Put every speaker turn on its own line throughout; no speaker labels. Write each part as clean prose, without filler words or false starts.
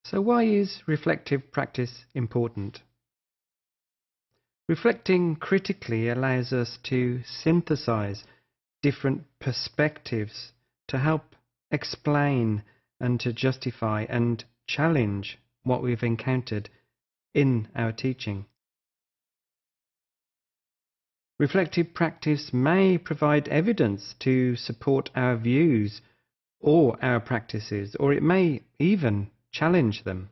So why is reflective practice important? Reflecting critically allows us to synthesize different perspectives to help explain and to justify and challenge what we've encountered in our teaching. Reflective practice may provide evidence to support our views or our practices, or it may even challenge them.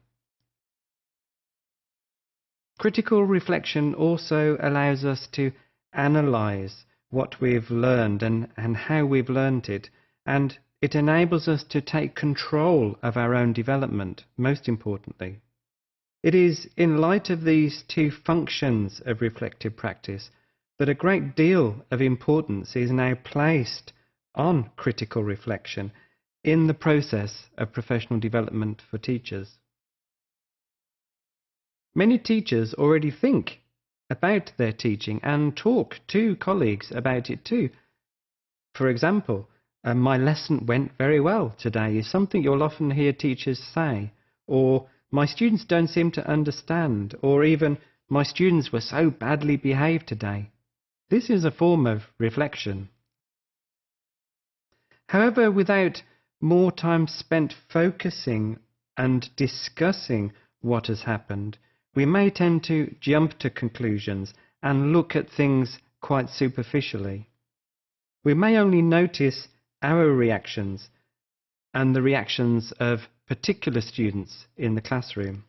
Critical reflection also allows us to analyze what we've learned and how we've learned it, and it enables us to take control of our own development, most importantly. It is in light of these two functions of reflective practice that a great deal of importance is now placed on critical reflection in the process of professional development for teachers. Many teachers already think about their teaching and talk to colleagues about it too. For example, my lesson went very well today is something you'll often hear teachers say, or my students don't seem to understand, or even my students were so badly behaved today. This is a form of reflection. However, without more time spent focusing and discussing what has happened, we may tend to jump to conclusions and look at things quite superficially. We may only notice our reactions and the reactions of particular students in the classroom.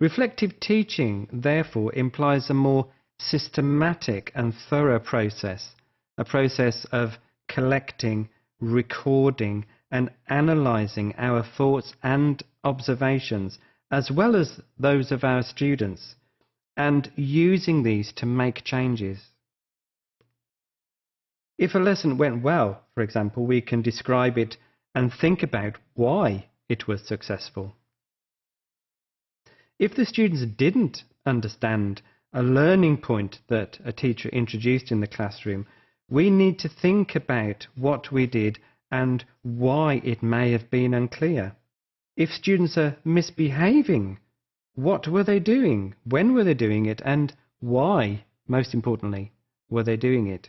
Reflective teaching, therefore, implies a more systematic and thorough process, a process of collecting, recording, and analysing our thoughts and observations, as well as those of our students, and using these to make changes. If a lesson went well, for example, we can describe it and think about why it was successful. If the students didn't understand a learning point that a teacher introduced in the classroom, we need to think about what we did and why it may have been unclear. If students are misbehaving, what were they doing? When were they doing it? And why, most importantly, were they doing it?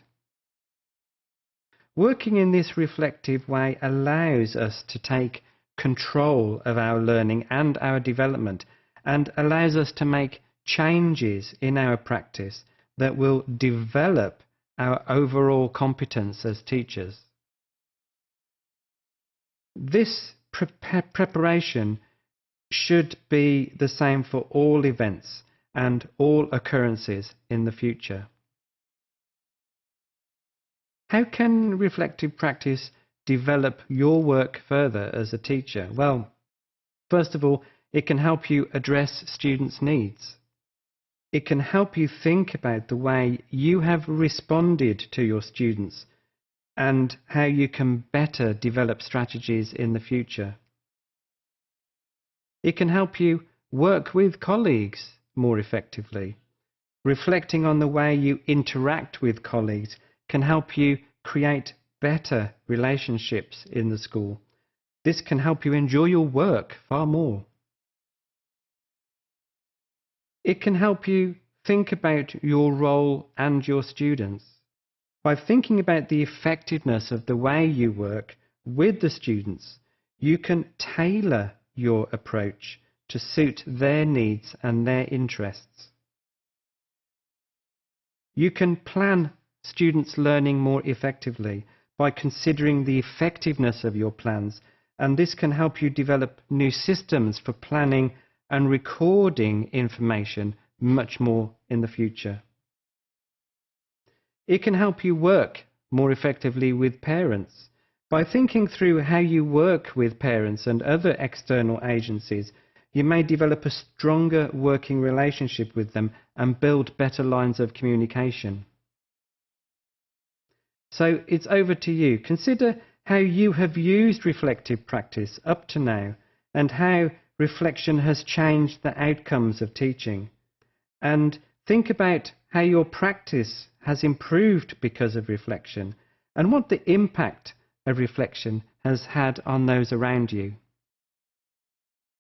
Working in this reflective way allows us to take control of our learning and our development, and allows us to make changes in our practice that will develop our overall competence as teachers. This preparation should be the same for all events and all occurrences in the future. How can reflective practice develop your work further as a teacher? Well, first of all, it can help you address students' needs. It can help you think about the way you have responded to your students and how you can better develop strategies in the future. It can help you work with colleagues more effectively. Reflecting on the way you interact with colleagues can help you create better relationships in the school. This can help you enjoy your work far more. It can help you think about your role and your students. By thinking about the effectiveness of the way you work with the students, you can tailor your approach to suit their needs and their interests. You can plan students' learning more effectively by considering the effectiveness of your plans, and this can help you develop new systems for planning and recording information much more in the future. It can help you work more effectively with parents. By thinking through how you work with parents and other external agencies, you may develop a stronger working relationship with them and build better lines of communication. So it's over to you. Consider how you have used reflective practice up to now and how reflection has changed the outcomes of teaching. And think about how your practice has improved because of reflection and what the impact of reflection has had on those around you.